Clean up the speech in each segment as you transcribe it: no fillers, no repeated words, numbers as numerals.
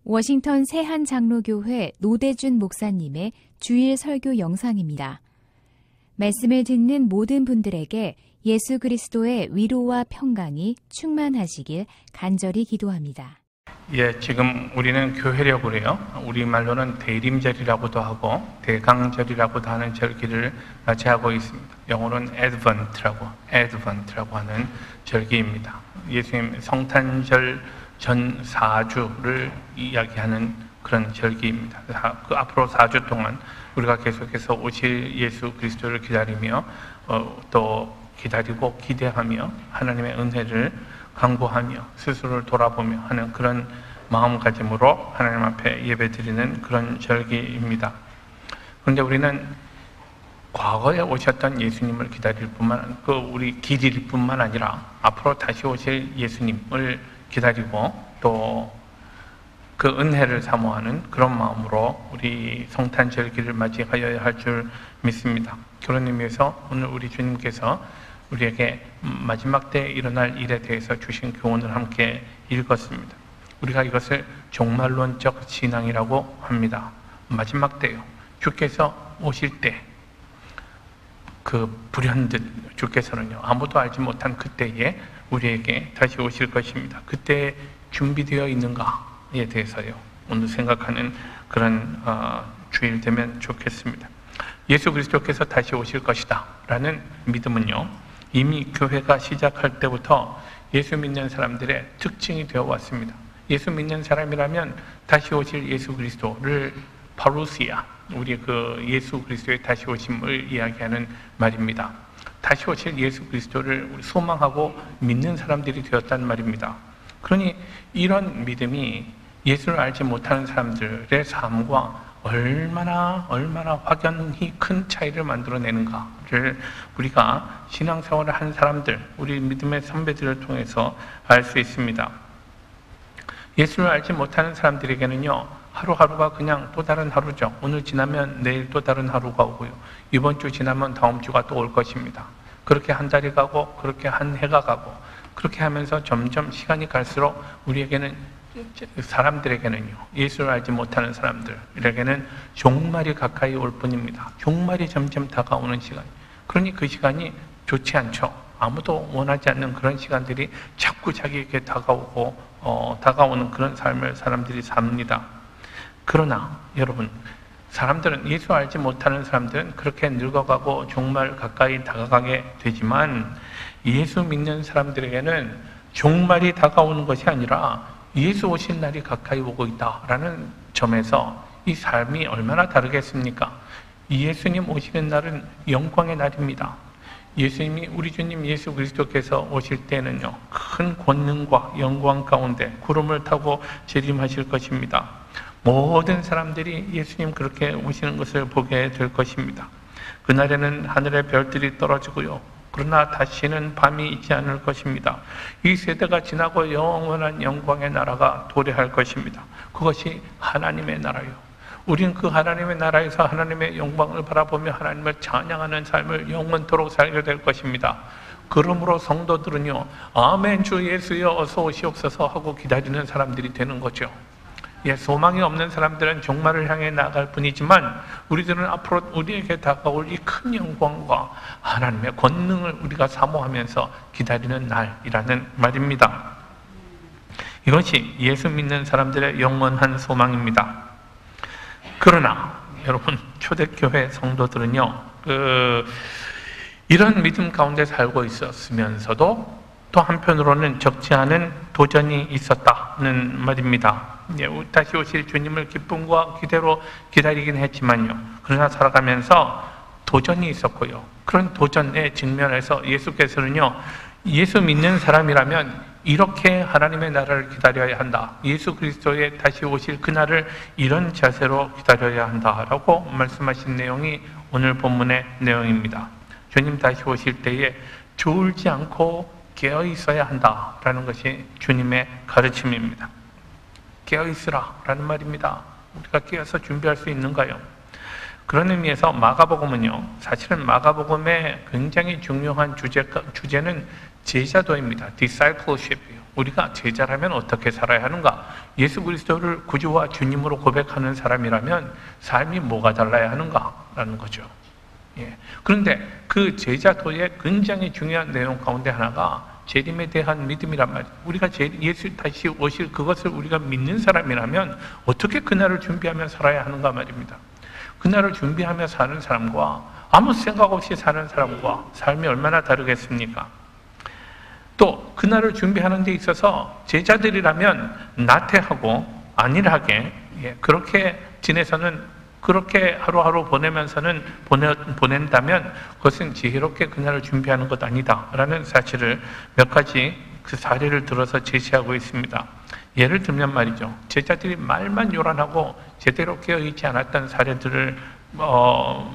워싱턴 새한장로교회 노대준 목사님의 주일 설교 영상입니다. 말씀을 듣는 모든 분들에게 예수 그리스도의 위로와 평강이 충만하시길 간절히 기도합니다. 지금 우리는 교회라고 그래요. 우리말로는 대림절이라고도 하고 대강절이라고도 하는 절기를 맞이하고 있습니다. 영어로는 Advent라고 하는 절기입니다. 예수님 성탄절 전 4주를 이야기하는 그런 절기입니다. 그 앞으로 4주 동안 우리가 계속해서 오실 예수 그리스도를 기다리며 또 기다리고 기대하며 하나님의 은혜를 간구하며 스스로를 돌아보며 하는 그런 마음가짐으로 하나님 앞에 예배드리는 그런 절기입니다. 그런데 우리는 과거에 오셨던 예수님을 기다릴 뿐만 우리 길일 뿐만 아니라 앞으로 다시 오실 예수님을 기다리고 또 그 은혜를 사모하는 그런 마음으로 우리 성탄절기를 맞이하여야 할 줄 믿습니다. 그런 의미에서 오늘 우리 주님께서 우리에게 마지막 때에 일어날 일에 대해서 주신 교훈을 함께 읽었습니다. 우리가 이것을 종말론적 신앙이라고 합니다. 마지막 때요. 주께서 오실 때 그 불현듯 주께서는요 아무도 알지 못한 그때에 우리에게 다시 오실 것입니다. 그때 준비되어 있는가에 대해서요 오늘 생각하는 그런 주일 되면 좋겠습니다. 예수 그리스도께서 다시 오실 것이다 라는 믿음은요 이미 교회가 시작할 때부터 예수 믿는 사람들의 특징이 되어 왔습니다. 예수 믿는 사람이라면 다시 오실 예수 그리스도를 파루시아, 우리 그 예수 그리스도의 다시 오심을 이야기하는 말입니다. 다시 오실 예수 그리스도를 소망하고 믿는 사람들이 되었단 말입니다. 그러니 이런 믿음이 예수를 알지 못하는 사람들의 삶과 얼마나 확연히 큰 차이를 만들어내는가를 우리가 신앙생활을 한 사람들, 우리 믿음의 선배들을 통해서 알 수 있습니다. 예수를 알지 못하는 사람들에게는요 하루하루가 그냥 또 다른 하루죠. 오늘 지나면 내일 또 다른 하루가 오고요. 이번 주 지나면 다음 주가 또 올 것입니다. 그렇게 한 달이 가고 그렇게 한 해가 가고 그렇게 하면서 점점 시간이 갈수록 우리에게는 사람들에게는요 예수를 알지 못하는 사람들에게는 종말이 가까이 올 뿐입니다. 종말이 점점 다가오는 시간. 그러니 그 시간이 좋지 않죠. 아무도 원하지 않는 그런 시간들이 자꾸 자기에게 다가오는 그런 삶을 사람들이 삽니다. 그러나 여러분 사람들은 예수 알지 못하는 사람들은 그렇게 늙어가고 종말 가까이 다가가게 되지만 예수 믿는 사람들에게는 종말이 다가오는 것이 아니라 예수 오실 날이 가까이 오고 있다라는 점에서 이 삶이 얼마나 다르겠습니까? 예수님 오시는 날은 영광의 날입니다. 예수님이 우리 주님 예수 그리스도께서 오실 때는요 큰 권능과 영광 가운데 구름을 타고 재림하실 것입니다. 모든 사람들이 예수님 그렇게 오시는 것을 보게 될 것입니다. 그날에는 하늘의 별들이 떨어지고요. 그러나 다시는 밤이 있지 않을 것입니다. 이 세대가 지나고 영원한 영광의 나라가 도래할 것입니다. 그것이 하나님의 나라요. 우리는 그 하나님의 나라에서 하나님의 영광을 바라보며 하나님을 찬양하는 삶을 영원토록 살게 될 것입니다. 그러므로 성도들은요 아멘 주 예수여 어서 오시옵소서 하고 기다리는 사람들이 되는 거죠. 소망이 없는 사람들은 종말을 향해 나아갈 뿐이지만 우리들은 앞으로 우리에게 다가올 이 큰 영광과 하나님의 권능을 우리가 사모하면서 기다리는 날이라는 말입니다. 이것이 예수 믿는 사람들의 영원한 소망입니다. 그러나 여러분 초대교회 성도들은요 이런 믿음 가운데 살고 있었으면서도 또 한편으로는 적지 않은 도전이 있었다는 말입니다. 다시 오실 주님을 기쁨과 기대로 기다리긴 했지만요 그러나 살아가면서 도전이 있었고요 그런 도전에 직면해서 예수께서는요 예수 믿는 사람이라면 이렇게 하나님의 나라를 기다려야 한다. 예수 그리스도의 다시 오실 그날을 이런 자세로 기다려야 한다라고 말씀하신 내용이 오늘 본문의 내용입니다. 주님 다시 오실 때에 졸지 않고 깨어 있어야 한다라는 것이 주님의 가르침입니다. 깨어 있으라라는 말입니다. 우리가 깨어서 준비할 수 있는가요? 그런 의미에서 마가복음은요, 사실은 마가복음의 굉장히 중요한 주제는 제자도입니다. discipleship이요. 우리가 제자라면 어떻게 살아야 하는가? 예수 그리스도를 구주와 주님으로 고백하는 사람이라면 삶이 뭐가 달라야 하는가라는 거죠. 예. 그런데 그 제자도의 굉장히 중요한 내용 가운데 하나가 재림에 대한 믿음이란 말이에요. 우리가 예수 다시 오실 그것을 우리가 믿는 사람이라면 어떻게 그날을 준비하며 살아야 하는가 말입니다. 그날을 준비하며 사는 사람과 아무 생각 없이 사는 사람과 삶이 얼마나 다르겠습니까? 또 그날을 준비하는 데 있어서 제자들이라면 나태하고 안일하게 그렇게 지내서는 그렇게 하루하루 보내면서는 보낸다면 그것은 지혜롭게 그날을 준비하는 것 아니다라는 사실을 몇 가지 그 사례를 들어서 제시하고 있습니다. 예를 들면 말이죠. 제자들이 말만 요란하고 제대로 깨어있지 않았던 사례들을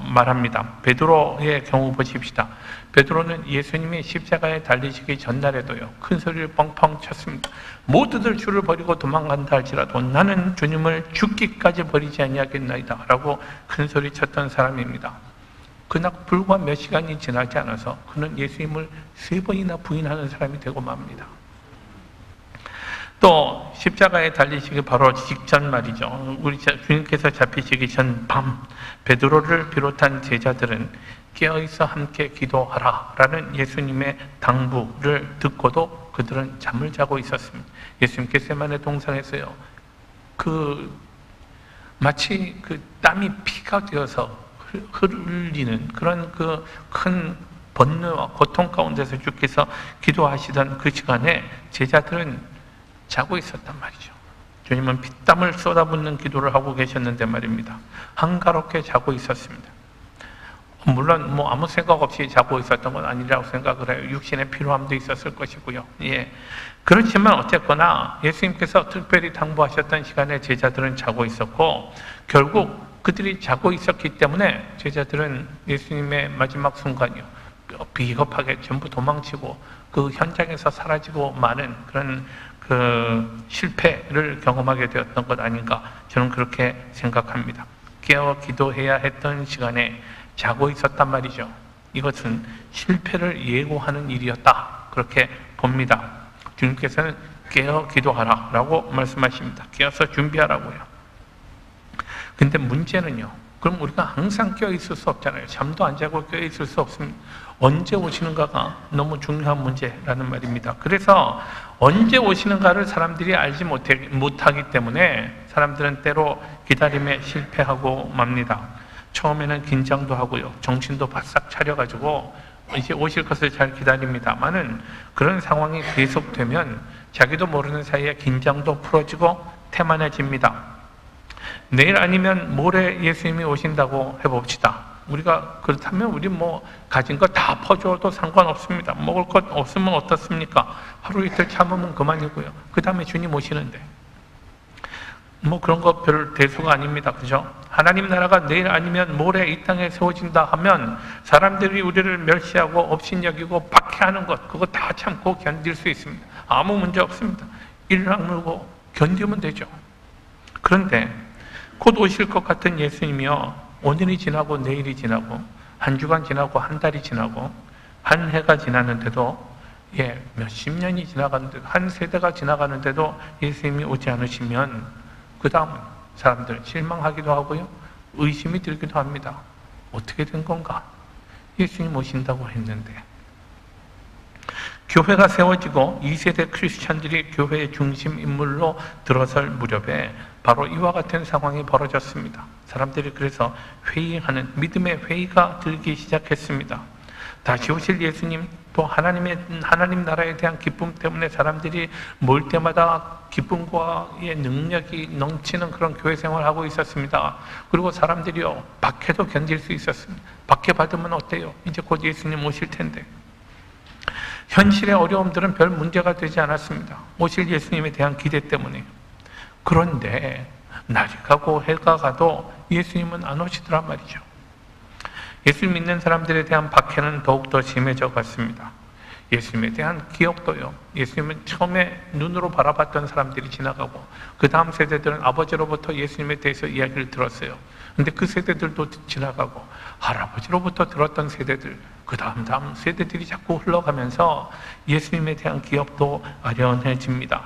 말합니다. 베드로의 경우 보십시다. 베드로는 예수님이 십자가에 달리시기 전날에도요, 큰 소리를 뻥뻥 쳤습니다. 모두들 주를 버리고 도망간다 할지라도 나는 주님을 죽기까지 버리지 아니하겠나이다 라고 큰 소리 쳤던 사람입니다. 그날 불과 몇 시간이 지나지 않아서 그는 예수님을 3번이나 부인하는 사람이 되고 맙니다. 또 십자가에 달리시기 바로 직전 말이죠. 우리 주님께서 잡히시기 전 밤 베드로를 비롯한 제자들은 깨어있어 함께 기도하라 라는 예수님의 당부를 듣고도 그들은 잠을 자고 있었습니다. 예수님 겟세마네 동산에서요, 마치 땀이 피가 되어서 흘리는 그런 큰 번뇌와 고통 가운데서 주께서 기도하시던 그 시간에 제자들은 자고 있었단 말이죠. 주님은 피땀을 쏟아붓는 기도를 하고 계셨는데 말입니다. 한가롭게 자고 있었습니다. 물론 아무 생각 없이 자고 있었던 건 아니라고 생각을 해요. 육신의 피로함도 있었을 것이고요. 예. 그렇지만 어쨌거나 예수님께서 특별히 당부하셨던 시간에 제자들은 자고 있었고, 결국 그들이 자고 있었기 때문에 제자들은 예수님의 마지막 순간이요, 비겁하게 전부 도망치고 그 현장에서 사라지고 마는 그런 실패를 경험하게 되었던 것 아닌가, 저는 그렇게 생각합니다. 깨어 기도해야 했던 시간에 자고 있었단 말이죠. 이것은 실패를 예고하는 일이었다, 그렇게 봅니다. 주님께서는 깨어 기도하라 라고 말씀하십니다. 깨어서 준비하라고요. 근데 문제는요, 그럼 우리가 항상 깨어 있을 수 없잖아요. 잠도 안 자고 깨어 있을 수 없습니다. 언제 오시는가가 너무 중요한 문제라는 말입니다. 그래서 언제 오시는가를 사람들이 알지 못하기 때문에 사람들은 때로 기다림에 실패하고 맙니다. 처음에는 긴장도 하고요, 정신도 바싹 차려가지고 이제 오실 것을 잘 기다립니다만은 그런 상황이 계속되면 자기도 모르는 사이에 긴장도 풀어지고 태만해집니다. 내일 아니면 모레 예수님이 오신다고 해봅시다. 우리가 그렇다면 우리 가진 거 다 퍼줘도 상관없습니다. 먹을 것 없으면 어떻습니까? 하루 이틀 참으면 그만이고요. 그 다음에 주님 오시는데 그런 거 별 대수가 아닙니다. 그죠? 하나님 나라가 내일 아니면 모레 이 땅에 세워진다 하면 사람들이 우리를 멸시하고 업신여기고 박해하는 것, 그거 다 참고 견딜 수 있습니다. 아무 문제 없습니다. 이를 악물고 견디면 되죠. 그런데 곧 오실 것 같은 예수님이요, 오늘이 지나고 내일이 지나고 한 주간 지나고 한 달이 지나고 한 해가 지나는데도 몇십 년이 지나가는데도 한 세대가 지나가는데도 예수님이 오지 않으시면 그 다음 사람들은 실망하기도 하고요, 의심이 들기도 합니다. 어떻게 된 건가? 예수님 오신다고 했는데. 교회가 세워지고 2세대 크리스찬들이 교회의 중심 인물로 들어설 무렵에 바로 이와 같은 상황이 벌어졌습니다. 사람들이 그래서 회의하는 믿음의 회의가 들기 시작했습니다. 다시 오실 예수님, 또 하나님 나라에 대한 기쁨 때문에 사람들이 모일 때마다 기쁨과의 능력이 넘치는 그런 교회 생활을 하고 있었습니다. 그리고 사람들이요, 박해도 견딜 수 있었습니다. 박해 받으면 어때요? 이제 곧 예수님 오실 텐데. 현실의 어려움들은 별 문제가 되지 않았습니다. 오실 예수님에 대한 기대 때문에. 그런데 날이 가고 해가 가도 예수님은 안 오시더란 말이죠. 예수 믿는 사람들에 대한 박해는 더욱더 심해져 갔습니다. 예수님에 대한 기억도요. 예수님은 처음에 눈으로 바라봤던 사람들이 지나가고 그 다음 세대들은 아버지로부터 예수님에 대해서 이야기를 들었어요. 근데 그 세대들도 지나가고 할아버지로부터 들었던 세대들, 그 다음 세대들이 자꾸 흘러가면서 예수님에 대한 기억도 아련해집니다.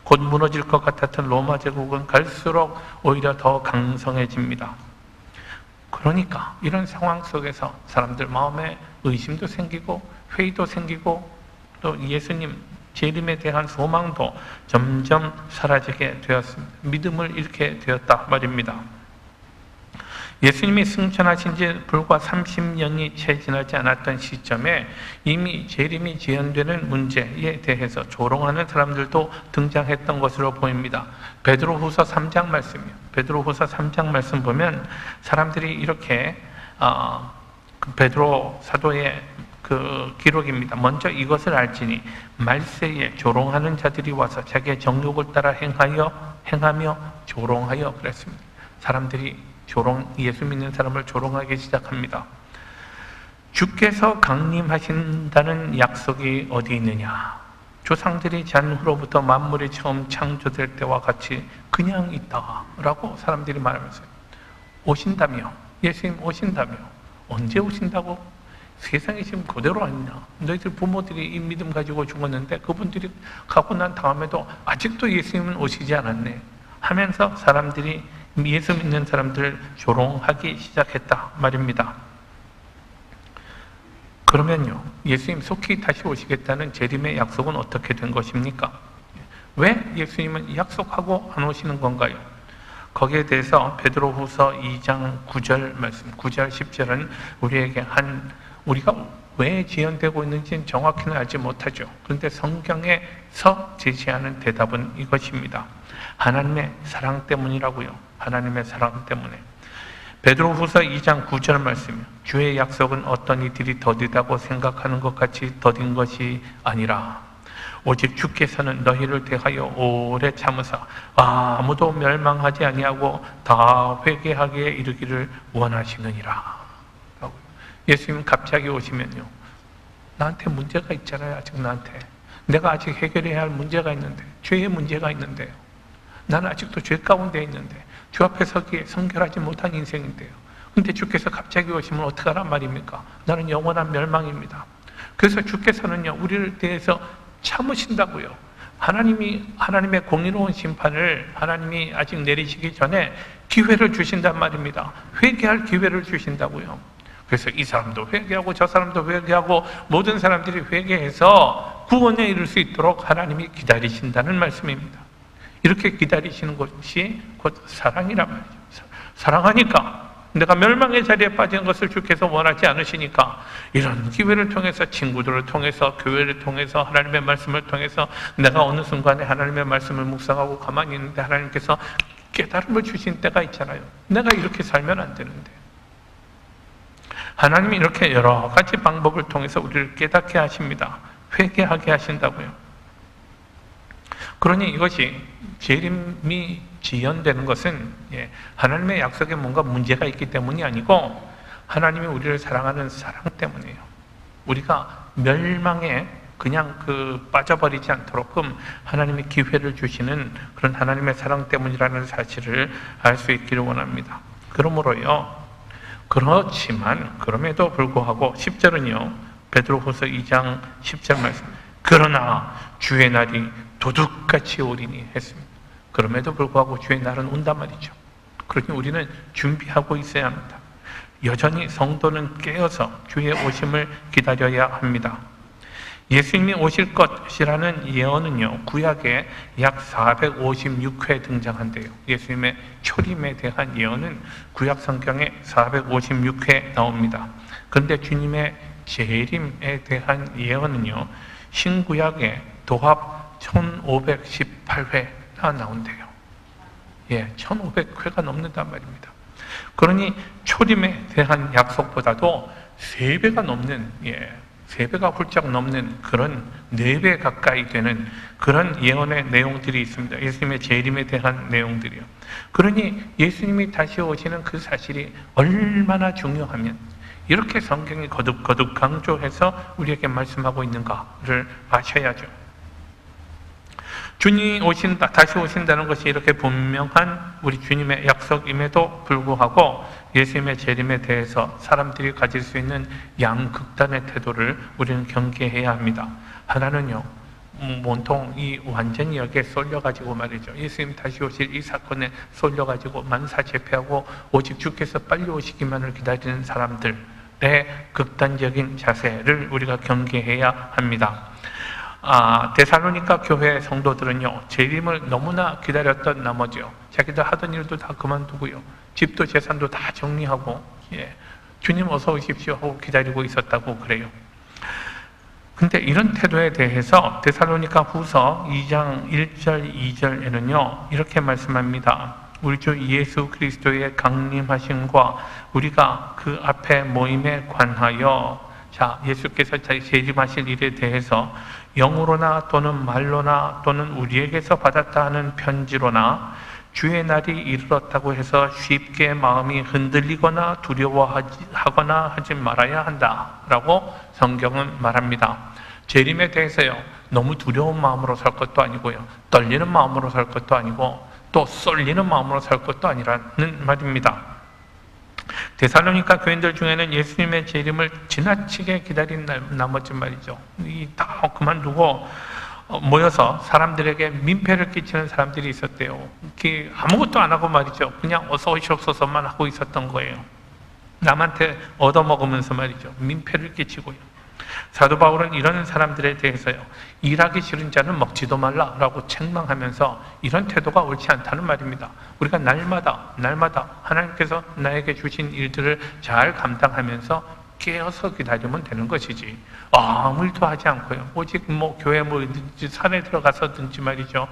곧 무너질 것 같았던 로마 제국은 갈수록 오히려 더 강성해집니다. 그러니까 이런 상황 속에서 사람들 마음에 의심도 생기고 회의도 생기고 또 예수님 재림에 대한 소망도 점점 사라지게 되었습니다. 믿음을 잃게 되었다 말입니다. 예수님이 승천하신 지 불과 30년이 채 지나지 않았던 시점에 이미 재림이 지연되는 문제에 대해서 조롱하는 사람들도 등장했던 것으로 보입니다. 베드로후서 3장 말씀이요. 베드로후서 3장 말씀 보면 사람들이 이렇게 베드로 사도의 그 기록입니다. 먼저 이것을 알지니 말세에 조롱하는 자들이 와서 자기의 정욕을 따라 행하며 조롱하여 그랬습니다. 사람들이 예수 믿는 사람을 조롱하기 시작합니다. 주께서 강림하신다는 약속이 어디 있느냐? 조상들이 잔후로부터 만물이 처음 창조될 때와 같이 그냥 있다라고 사람들이 말하면서 오신다며, 예수님 오신다며, 언제 오신다고? 세상이 지금 그대로 아니냐? 너희들 부모들이 이 믿음 가지고 죽었는데 그분들이 가고 난 다음에도 아직도 예수님은 오시지 않았네 하면서 사람들이 예수 믿는 사람들을 조롱하기 시작했다 말입니다. 그러면요, 예수님 속히 다시 오시겠다는 재림의 약속은 어떻게 된 것입니까? 왜 예수님은 약속하고 안 오시는 건가요? 거기에 대해서 베드로후서 2장 9절 말씀, 9절 10절은 우리가 왜 지연되고 있는지는 정확히는 알지 못하죠. 그런데 성경에서 제시하는 대답은 이것입니다. 하나님의 사랑 때문이라고요. 하나님의 사랑 때문에. 베드로후서 2장 9절 말씀이요. 주의 약속은 어떤 이들이 더디다고 생각하는 것 같이 더딘 것이 아니라 오직 주께서는 너희를 대하여 오래 참으사 아무도 멸망하지 아니하고 다 회개하기에 이르기를 원하시느니라. 예수님은 갑자기 오시면요, 나한테 문제가 있잖아요. 아직 나한테 내가 아직 해결해야 할 문제가 있는데, 죄의 문제가 있는데요, 나는 아직도 죄 가운데 있는데 주 앞에 서기에 성결하지 못한 인생인데요, 근데 주께서 갑자기 오시면 어떡하란 말입니까? 나는 영원한 멸망입니다. 그래서 주께서는요, 우리를 대해서 참으신다고요. 하나님의 공의로운 심판을 하나님이 아직 내리시기 전에 기회를 주신단 말입니다. 회개할 기회를 주신다고요. 그래서 이 사람도 회개하고 저 사람도 회개하고 모든 사람들이 회개해서 구원에 이를 수 있도록 하나님이 기다리신다는 말씀입니다. 이렇게 기다리시는 것이 곧 사랑이란 말이죠. 사랑하니까, 내가 멸망의 자리에 빠진 것을 주께서 원하지 않으시니까 이런 기회를 통해서, 친구들을 통해서, 교회를 통해서, 하나님의 말씀을 통해서 내가 어느 순간에 하나님의 말씀을 묵상하고 가만히 있는데 하나님께서 깨달음을 주신 때가 있잖아요. 내가 이렇게 살면 안 되는데. 하나님이 이렇게 여러 가지 방법을 통해서 우리를 깨닫게 하십니다. 회개하게 하신다고요. 그러니 이것이 재림이 지연되는 것은 하나님의 약속에 뭔가 문제가 있기 때문이 아니고 하나님이 우리를 사랑하는 사랑 때문이에요. 우리가 멸망에 그냥 빠져버리지 않도록 하나님이 기회를 주시는 그런 하나님의 사랑 때문이라는 사실을 알 수 있기를 원합니다. 그러므로요, 그렇지만 그럼에도 불구하고 10절은요, 베드로후서 2장 10절 말씀, 그러나 주의 날이 도둑같이 오리니 했습니다. 그럼에도 불구하고 주의 날은 온단 말이죠. 그러니 우리는 준비하고 있어야 합니다. 여전히 성도는 깨어서 주의 오심을 기다려야 합니다. 예수님이 오실 것이라는 예언은요, 구약에 약 456회 등장한대요. 예수님의 초림에 대한 예언은 구약 성경에 456회 나옵니다. 그런데 주님의 재림에 대한 예언은요, 신구약에 도합 1518회나 나온대요. 1500회가 넘는단 말입니다. 그러니 초림에 대한 약속보다도 3배가 넘는, 3배가 훌쩍 넘는 그런 4배 가까이 되는 그런 예언의 내용들이 있습니다. 예수님의 재림에 대한 내용들이요. 그러니 예수님이 다시 오시는 그 사실이 얼마나 중요하면 이렇게 성경이 거듭 강조해서 우리에게 말씀하고 있는가를 아셔야죠. 주님이 다시 오신다는 것이 이렇게 분명한 우리 주님의 약속임에도 불구하고 예수님의 재림에 대해서 사람들이 가질 수 있는 양극단의 태도를 우리는 경계해야 합니다. 하나는요, 온통 완전히 여기에 쏠려가지고 말이죠. 예수님 다시 오실 이 사건에 쏠려가지고 만사제패하고 오직 주께서 빨리 오시기만을 기다리는 사람들의 극단적인 자세를 우리가 경계해야 합니다. 데살로니가 교회 성도들은요, 재림을 너무나 기다렸던 나머지요, 자기들 하던 일도 다 그만두고요, 집도 재산도 다 정리하고, 주님 어서 오십시오 하고 기다리고 있었다고 그래요. 근데 이런 태도에 대해서 데살로니가 후서 2장 1절 2절에는요 이렇게 말씀합니다. 우리 주 예수 그리스도의 강림하심과 우리가 그 앞에 모임에 관하여, 예수께서 재림하실 일에 대해서 영으로나 또는 말로나 또는 우리에게서 받았다 하는 편지로나 주의 날이 이르렀다고 해서 쉽게 마음이 흔들리거나 두려워하거나 하지 말아야 한다라고 성경은 말합니다. 재림에 대해서요, 너무 두려운 마음으로 살 것도 아니고요, 떨리는 마음으로 살 것도 아니고 또 쏠리는 마음으로 살 것도 아니라는 말입니다. 데살로니가 교인들 중에는 예수님의 재림을 지나치게 기다린 나머지 말이죠, 다 그만두고 모여서 사람들에게 민폐를 끼치는 사람들이 있었대요. 아무것도 안 하고 말이죠, 그냥 어서 오시옵소서만 하고 있었던 거예요. 남한테 얻어먹으면서 말이죠, 민폐를 끼치고요. 사도 바울은 이런 사람들에 대해서요, 일하기 싫은 자는 먹지도 말라라고 책망하면서 이런 태도가 옳지 않다는 말입니다. 우리가 날마다 하나님께서 나에게 주신 일들을 잘 감당하면서 깨어서 기다리면 되는 것이지, 아무 일도 하지 않고요, 오직 교회 뭐든지 산에 들어가서든지 말이죠,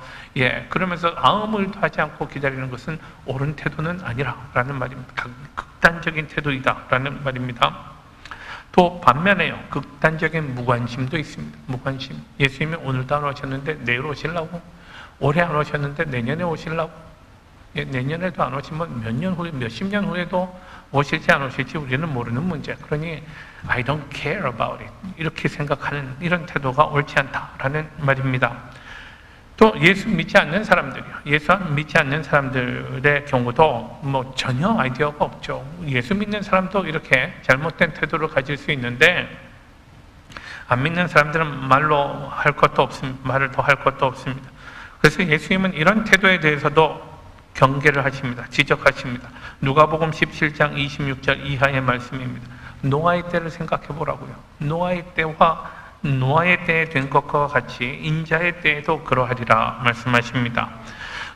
그러면서 아무 일도 하지 않고 기다리는 것은 옳은 태도는 아니라라는 말입니다. 극단적인 태도이다라는 말입니다. 또 반면에요, 극단적인 무관심도 있습니다. 무관심. 예수님이 오늘도 안 오셨는데 내일 오시려고, 올해 안 오셨는데 내년에 오시려고, 내년에도 안 오시면 몇 년 후에, 몇십 년 후에도 오실지 안 오실지 우리는 모르는 문제. 그러니 I don't care about it, 이렇게 생각하는 이런 태도가 옳지 않다라는 말입니다. 또 예수 믿지 않는 사람들이요, 예수 믿지 않는 사람들의 경우도 전혀 아이디어가 없죠. 예수 믿는 사람도 이렇게 잘못된 태도를 가질 수 있는데, 안 믿는 사람들은 말을 더 할 것도 없습니다. 그래서 예수님은 이런 태도에 대해서도 경계를 하십니다. 지적하십니다. 누가복음 17장 26절 이하의 말씀입니다. 노아의 때를 생각해 보라고요. 노아의 때에 된 것과 같이 인자의 때에도 그러하리라 말씀하십니다.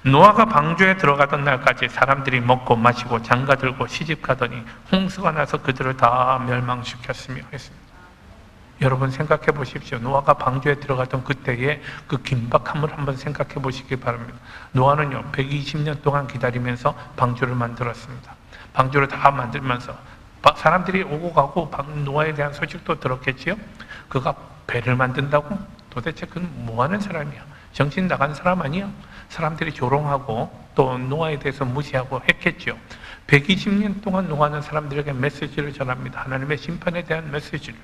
노아가 방주에 들어가던 날까지 사람들이 먹고 마시고 장가들고 시집가더니 홍수가 나서 그들을 다 멸망시켰으며 했습니다. 여러분 생각해 보십시오. 노아가 방주에 들어가던 그때의 그 긴박함을 한번 생각해 보시기 바랍니다. 노아는요, 120년 동안 기다리면서 방주를 만들었습니다. 방주를 다 만들면서 사람들이 오고 가고 노아에 대한 소식도 들었겠지요. 그가 배를 만든다고? 도대체 그는 뭐하는 사람이야? 정신 나간 사람 아니야? 사람들이 조롱하고 또 노아에 대해서 무시하고 했겠죠. 120년 동안 노아는 사람들에게 메시지를 전합니다. 하나님의 심판에 대한 메시지를.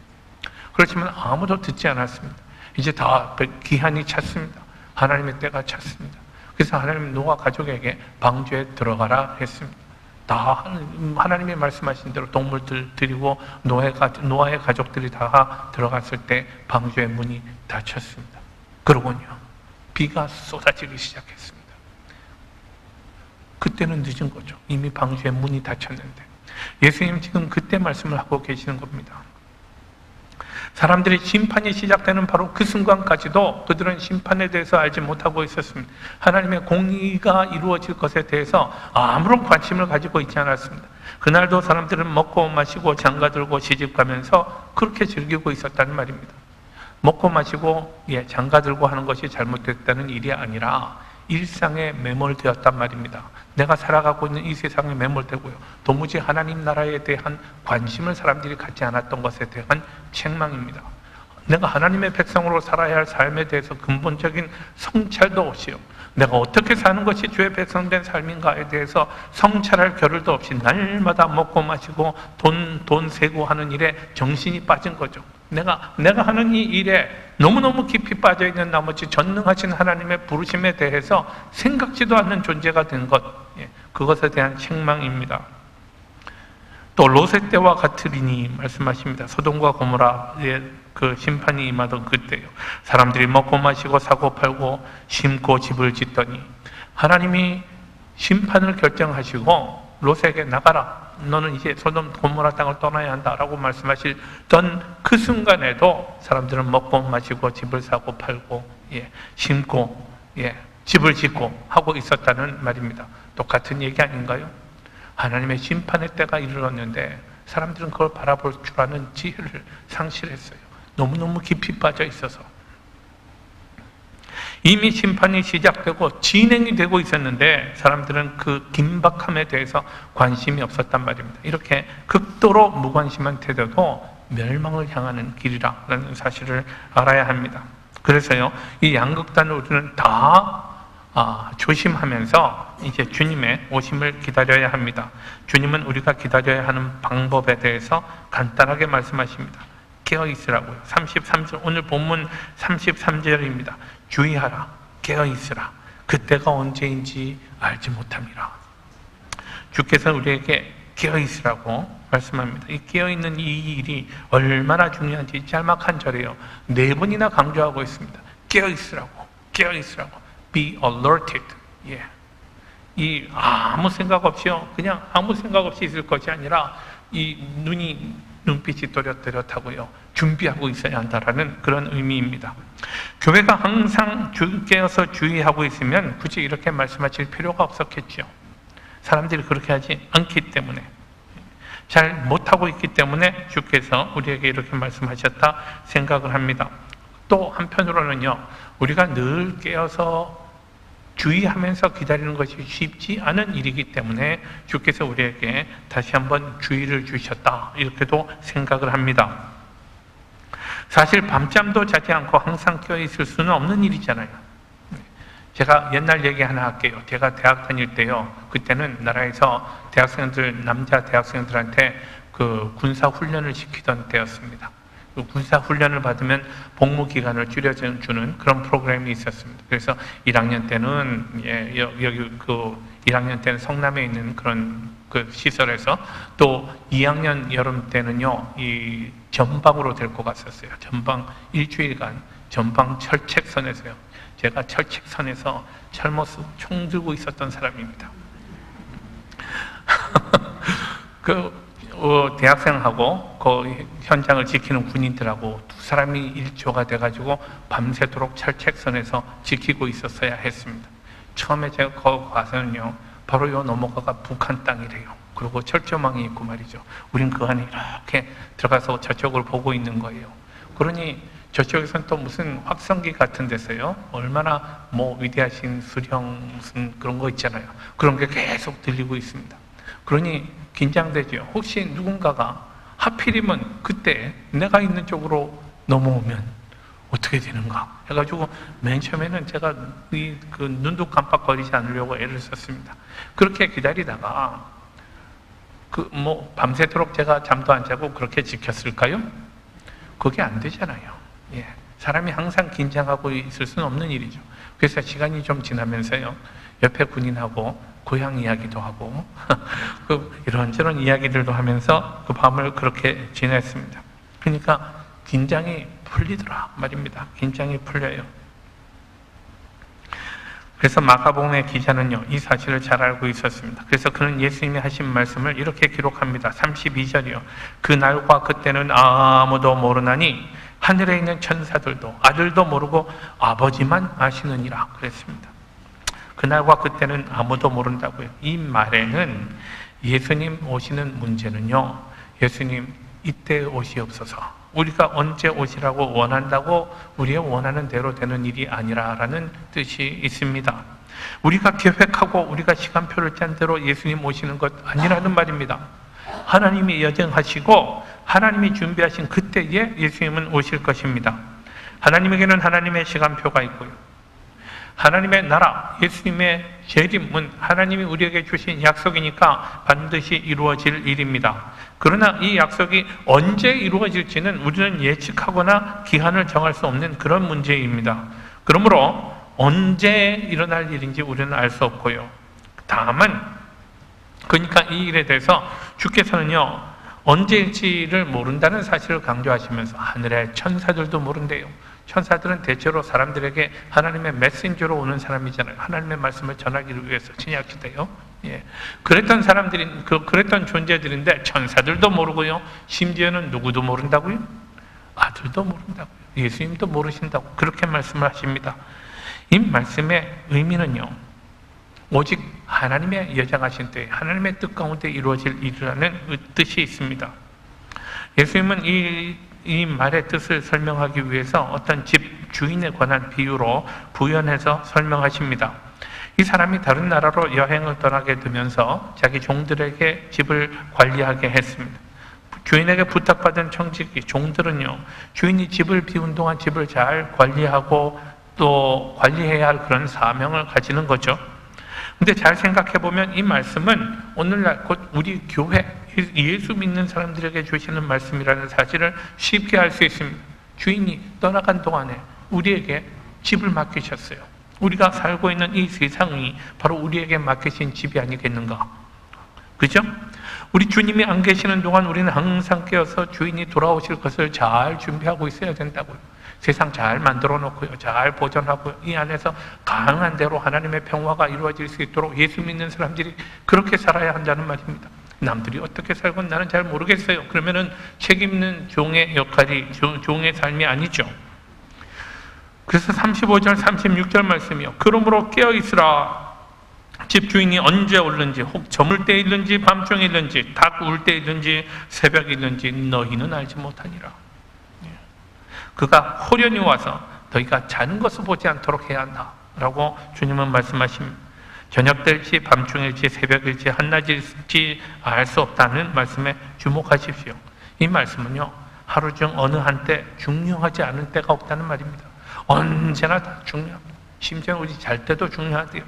그렇지만 아무도 듣지 않았습니다. 이제 다 기한이 찼습니다. 하나님의 때가 찼습니다. 그래서 하나님은 노아 가족에게 방주에 들어가라 했습니다. 다 하나님이 말씀하신 대로 동물들 데리고 노아의 가족들이 다 들어갔을 때 방주의 문이 닫혔습니다. 그러군요, 비가 쏟아지기 시작했습니다. 그때는 늦은 거죠. 이미 방주의 문이 닫혔는데. 예수님 지금 그때 말씀을 하고 계시는 겁니다. 사람들이 심판이 시작되는 바로 그 순간까지도 그들은 심판에 대해서 알지 못하고 있었습니다. 하나님의 공의가 이루어질 것에 대해서 아무런 관심을 가지고 있지 않았습니다. 그날도 사람들은 먹고 마시고 장가들고 시집가면서 그렇게 즐기고 있었다는 말입니다. 먹고 마시고 장가들고 하는 것이 잘못됐다는 일이 아니라 일상에 매몰되었단 말입니다. 내가 살아가고 있는 이 세상에 매몰되고요, 도무지 하나님 나라에 대한 관심을 사람들이 갖지 않았던 것에 대한 책망입니다. 내가 하나님의 백성으로 살아야 할 삶에 대해서 근본적인 성찰도 없이요, 내가 어떻게 사는 것이 주의 백성된 삶인가에 대해서 성찰할 겨를도 없이 날마다 먹고 마시고 돈 세고 하는 일에 정신이 빠진 거죠. 내가 하는 이 일에 너무너무 깊이 빠져 있는 나머지 전능하신 하나님의 부르심에 대해서 생각지도 않는 존재가 된 것, 그것에 대한 책망입니다. 또 롯의 때와 같으리니 말씀하십니다. 소돔과 고모라의 그 심판이 임하던 그때요. 사람들이 먹고 마시고 사고 팔고 심고 집을 짓더니 하나님이 심판을 결정하시고 롯에게 나가라. 너는 이제 소돔 고모라 땅을 떠나야 한다라고 말씀하시던 그 순간에도 사람들은 먹고 마시고 집을 사고 팔고 심고 집을 짓고 하고 있었다는 말입니다. 똑같은 얘기 아닌가요? 하나님의 심판의 때가 이르렀는데 사람들은 그걸 바라볼 줄 아는 지혜를 상실했어요. 너무너무 깊이 빠져 있어서. 이미 심판이 시작되고 진행이 되고 있었는데 사람들은 그 긴박함에 대해서 관심이 없었단 말입니다. 이렇게 극도로 무관심한 태도도 멸망을 향하는 길이라는 사실을 알아야 합니다. 그래서요, 이 양극단을 우리는 다 조심하면서 이제 주님의 오심을 기다려야 합니다. 주님은 우리가 기다려야 하는 방법에 대해서 간단하게 말씀하십니다. 깨어있으라고요. 33절, 오늘 본문 33절입니다. 주의하라, 깨어있으라. 그때가 언제인지 알지 못함이라. 주께서 우리에게 깨어있으라고 말씀합니다. 이 깨어있는 이 일이 얼마나 중요한지 짤막한 절이에요. 4번이나 강조하고 있습니다. 깨어있으라고, 깨어있으라고. Be alerted. 이 아무 생각 없이요, 그냥 아무 생각 없이 있을 것이 아니라 이 눈빛이 또렷또렷하고요, 준비하고 있어야 한다라는 그런 의미입니다. 교회가 항상 깨어서 주의하고 있으면 굳이 이렇게 말씀하실 필요가 없었겠죠. 사람들이 그렇게 하지 않기 때문에, 잘 못하고 있기 때문에 주께서 우리에게 이렇게 말씀하셨다 생각을 합니다. 또 한편으로는요, 우리가 늘 깨어서 주의하면서 기다리는 것이 쉽지 않은 일이기 때문에 주께서 우리에게 다시 한번 주의를 주셨다, 이렇게도 생각을 합니다. 사실 밤잠도 자지 않고 항상 깨어있을 수는 없는 일이잖아요. 제가 옛날 얘기 하나 할게요. 제가 대학 다닐 때요, 그때는 나라에서 남자 대학생들한테 그 군사훈련을 시키던 때였습니다. 군사훈련을 받으면 복무기간을 줄여주는 그런 프로그램이 있었습니다. 그래서 1학년 때는, 여기 그 1학년 때는 성남에 있는 그런 그 시설에서, 또 2학년 여름 때는요, 이 전방으로 데리고 갔었어요. 전방 일주일간, 전방 철책선에서요. 제가 철책선에서 철모습 총 들고 있었던 사람입니다. 대학생하고 그 현장을 지키는 군인들하고 두 사람이 일조가 돼가지고 밤새도록 철책선에서 지키고 있었어야 했습니다. 처음에 제가 거기 가서는요, 바로 요 넘어가가 북한 땅이래요. 그리고 철조망이 있고 말이죠. 우린 그 안에 이렇게 들어가서 저쪽을 보고 있는 거예요. 그러니 저쪽에서는 또 무슨 확성기 같은 데서요, 얼마나 위대하신 수령 무슨 그런 거 있잖아요. 그런 게 계속 들리고 있습니다. 그러니 긴장되죠. 혹시 누군가가 하필이면 그때 내가 있는 쪽으로 넘어오면 어떻게 되는가 해가지고 맨 처음에는 제가 그 눈도 깜빡거리지 않으려고 애를 썼습니다. 그렇게 기다리다가 밤새도록 제가 잠도 안 자고 그렇게 지켰을까요? 그게 안 되잖아요. 사람이 항상 긴장하고 있을 수는 없는 일이죠. 그래서 시간이 좀 지나면서요, 옆에 군인하고 고향 이야기도 하고 이런저런 이야기들도 하면서 그 밤을 그렇게 지냈습니다. 그러니까 긴장이 풀리더라 말입니다. 긴장이 풀려요. 그래서 마가복음의 기자는요, 이 사실을 잘 알고 있었습니다. 그래서 그는 예수님이 하신 말씀을 이렇게 기록합니다. 32절이요. 그날과 그때는 아무도 모르나니 하늘에 있는 천사들도 아들도 모르고 아버지만 아시느니라 그랬습니다. 그날과 그때는 아무도 모른다고요. 이 말에는 예수님 오시는 문제는요, 예수님 이때 오시옵소서, 우리가 언제 오시라고 원한다고 우리의 원하는 대로 되는 일이 아니라라는 뜻이 있습니다. 우리가 계획하고 우리가 시간표를 짠 대로 예수님 오시는 것 아니라는 말입니다. 하나님이 여정하시고 하나님이 준비하신 그때에 예수님은 오실 것입니다. 하나님에게는 하나님의 시간표가 있고요, 하나님의 나라, 예수님의 재림은 하나님이 우리에게 주신 약속이니까 반드시 이루어질 일입니다. 그러나 이 약속이 언제 이루어질지는 우리는 예측하거나 기한을 정할 수 없는 그런 문제입니다. 그러므로 언제 일어날 일인지 우리는 알 수 없고요. 다만 그러니까 이 일에 대해서 주께서는요, 언제일지를 모른다는 사실을 강조하시면서 하늘의 천사들도 모른대요. 천사들은 대체로 사람들에게 하나님의 메신저로 오는 사람이잖아요. 하나님의 말씀을 전하기를 위해서 신약시대요. 예. 그랬던 사람들이, 그랬던 존재들인데 천사들도 모르고요. 심지어는 누구도 모른다고요? 아들도 모른다고요. 예수님도 모르신다고 그렇게 말씀을 하십니다. 이 말씀의 의미는요, 오직 하나님의 예정하신 때 하나님의 뜻 가운데 이루어질 일이라는 뜻이 있습니다. 예수님은 이 말의 뜻을 설명하기 위해서 어떤 집 주인에 관한 비유로 부연해서 설명하십니다. 이 사람이 다른 나라로 여행을 떠나게 되면서 자기 종들에게 집을 관리하게 했습니다. 주인에게 부탁받은 청지기 종들은요, 주인이 집을 비운 동안 집을 잘 관리하고 또 관리해야 할 그런 사명을 가지는 거죠. 근데 잘 생각해 보면 이 말씀은 오늘날 곧 우리 교회, 예수 믿는 사람들에게 주시는 말씀이라는 사실을 쉽게 알 수 있습니다. 주인이 떠나간 동안에 우리에게 집을 맡기셨어요. 우리가 살고 있는 이 세상이 바로 우리에게 맡기신 집이 아니겠는가? 그죠? 우리 주님이 안 계시는 동안 우리는 항상 깨어서 주인이 돌아오실 것을 잘 준비하고 있어야 된다고요. 세상 잘 만들어 놓고요, 잘 보존하고요, 이 안에서 가능한 대로 하나님의 평화가 이루어질 수 있도록 예수 믿는 사람들이 그렇게 살아야 한다는 말입니다. 남들이 어떻게 살고 나는 잘 모르겠어요. 그러면은 책임있는 종의 역할이 종의 삶이 아니죠. 그래서 35절 36절 말씀이요, 그러므로 깨어있으라. 집주인이 언제 올는지, 혹 저물 때 있는지 밤중에 있는지 닭 울 때 있는지 새벽에 있는지 너희는 알지 못하니라. 그가 호련히 와서 너희가 자는 것을 보지 않도록 해야 한다 라고 주님은 말씀하십니다. 저녁 될지 밤중일지 새벽일지 한낮일지 알 수 없다는 말씀에 주목하십시오. 이 말씀은요, 하루 중 어느 한때 중요하지 않은 때가 없다는 말입니다. 언제나 다 중요합니다. 심지어 우리 잘 때도 중요하대요.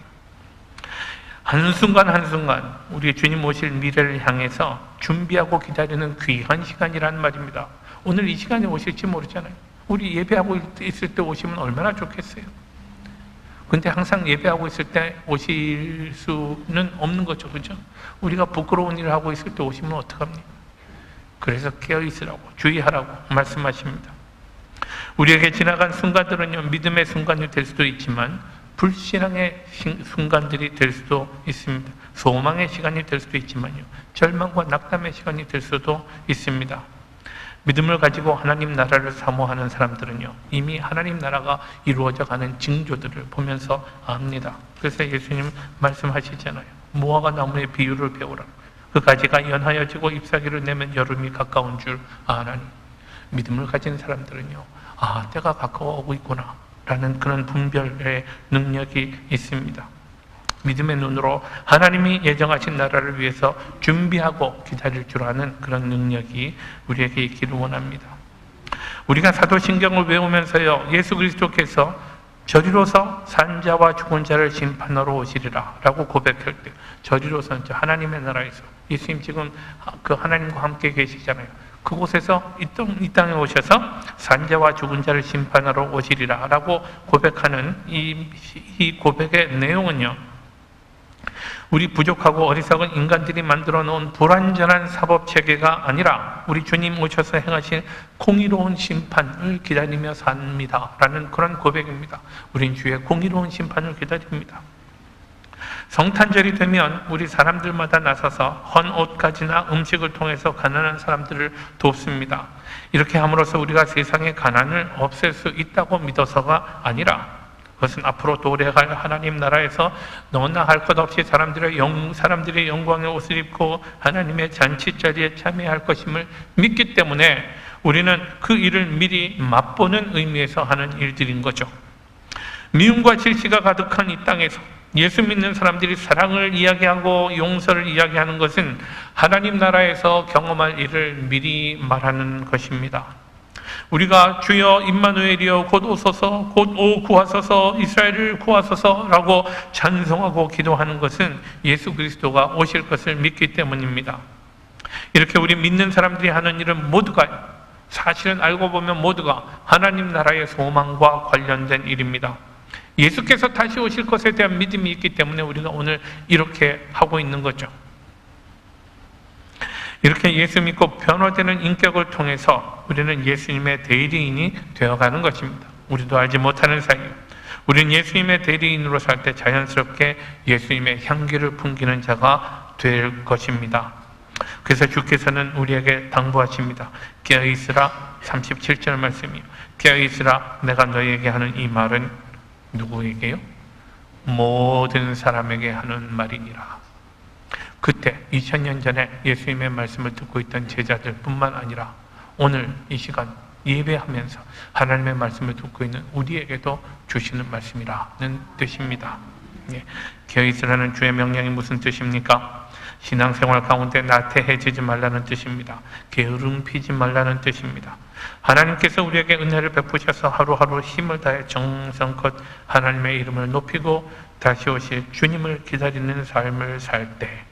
한순간 한순간 우리 주님 오실 미래를 향해서 준비하고 기다리는 귀한 시간이라는 말입니다. 오늘 이 시간에 오실지 모르잖아요. 우리 예배하고 있을 때 오시면 얼마나 좋겠어요. 근데 항상 예배하고 있을 때 오실 수는 없는 거죠. 그죠? 우리가 부끄러운 일을 하고 있을 때 오시면 어떡합니까? 그래서 깨어있으라고, 주의하라고 말씀하십니다. 우리에게 지나간 순간들은요, 믿음의 순간이 될 수도 있지만 불신앙의 순간들이 될 수도 있습니다. 소망의 시간이 될 수도 있지만요, 절망과 낙담의 시간이 될 수도 있습니다. 믿음을 가지고 하나님 나라를 사모하는 사람들은요, 이미 하나님 나라가 이루어져 가는 징조들을 보면서 압니다. 그래서 예수님 말씀하시잖아요. 무화과 나무의 비유를 배우라. 그 가지가 연하여지고 잎사귀를 내면 여름이 가까운 줄 아나니. 믿음을 가진 사람들은요, 아, 때가 가까워오고 있구나 라는 그런 분별의 능력이 있습니다. 믿음의 눈으로 하나님이 예정하신 나라를 위해서 준비하고 기다릴 줄 아는 그런 능력이 우리에게 있기를 원합니다. 우리가 사도신경을 외우면서요, 예수 그리스도께서 저리로서 산자와 죽은 자를 심판하러 오시리라 라고 고백할 때, 저리로서 하나님의 나라에서, 예수님 지금 그 하나님과 함께 계시잖아요. 그곳에서 이 땅에 오셔서 산자와 죽은 자를 심판하러 오시리라 라고 고백하는 이 고백의 내용은요, 우리 부족하고 어리석은 인간들이 만들어 놓은 불완전한 사법체계가 아니라 우리 주님 오셔서 행하신 공의로운 심판을 기다리며 삽니다 라는 그런 고백입니다. 우린 주의 공의로운 심판을 기다립니다. 성탄절이 되면 우리 사람들마다 나서서 헌 옷가지나 음식을 통해서 가난한 사람들을 돕습니다. 이렇게 함으로써 우리가 세상의 가난을 없앨 수 있다고 믿어서가 아니라, 그것은 앞으로 도래할 하나님 나라에서 너나 할 것 없이 사람들의 영광의 옷을 입고 하나님의 잔치자리에 참여할 것임을 믿기 때문에 우리는 그 일을 미리 맛보는 의미에서 하는 일들인 거죠. 미움과 질시가 가득한 이 땅에서 예수 믿는 사람들이 사랑을 이야기하고 용서를 이야기하는 것은 하나님 나라에서 경험할 일을 미리 말하는 것입니다. 우리가 주여 임마누엘이여 곧 오소서, 곧 구하소서, 이스라엘을 구하소서라고 찬송하고 기도하는 것은 예수 그리스도가 오실 것을 믿기 때문입니다. 이렇게 우리 믿는 사람들이 하는 일은 모두가, 사실은 알고 보면 모두가 하나님 나라의 소망과 관련된 일입니다. 예수께서 다시 오실 것에 대한 믿음이 있기 때문에 우리가 오늘 이렇게 하고 있는 거죠. 이렇게 예수 믿고 변화되는 인격을 통해서 우리는 예수님의 대리인이 되어가는 것입니다. 우리도 알지 못하는 사이 우리는 예수님의 대리인으로 살 때 자연스럽게 예수님의 향기를 풍기는 자가 될 것입니다. 그래서 주께서는 우리에게 당부하십니다. 깨어있으라. 37절 말씀이요. 깨어있으라. 내가 너희에게 하는 이 말은 누구에게요? 모든 사람에게 하는 말이니라. 그때 2000년 전에 예수님의 말씀을 듣고 있던 제자들 뿐만 아니라 오늘 이 시간 예배하면서 하나님의 말씀을 듣고 있는 우리에게도 주시는 말씀이라는 뜻입니다. 깨어있으라는 주의 명령이 무슨 뜻입니까? 신앙생활 가운데 나태해지지 말라는 뜻입니다. 게으름 피지 말라는 뜻입니다. 하나님께서 우리에게 은혜를 베푸셔서 하루하루 힘을 다해 정성껏 하나님의 이름을 높이고 다시 오실 주님을 기다리는 삶을 살 때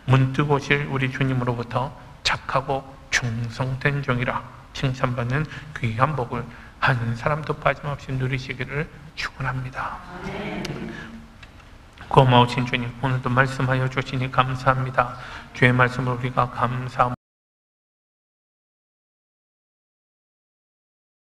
문득 오실 우리 주님으로부터 착하고 충성된 종이라 칭찬받는 귀한 복을 한 사람도 빠짐없이 누리시기를 축원합니다. 고마우신 주님, 오늘도 말씀하여 주시니 감사합니다. 주의 말씀을 우리가 감사합니다.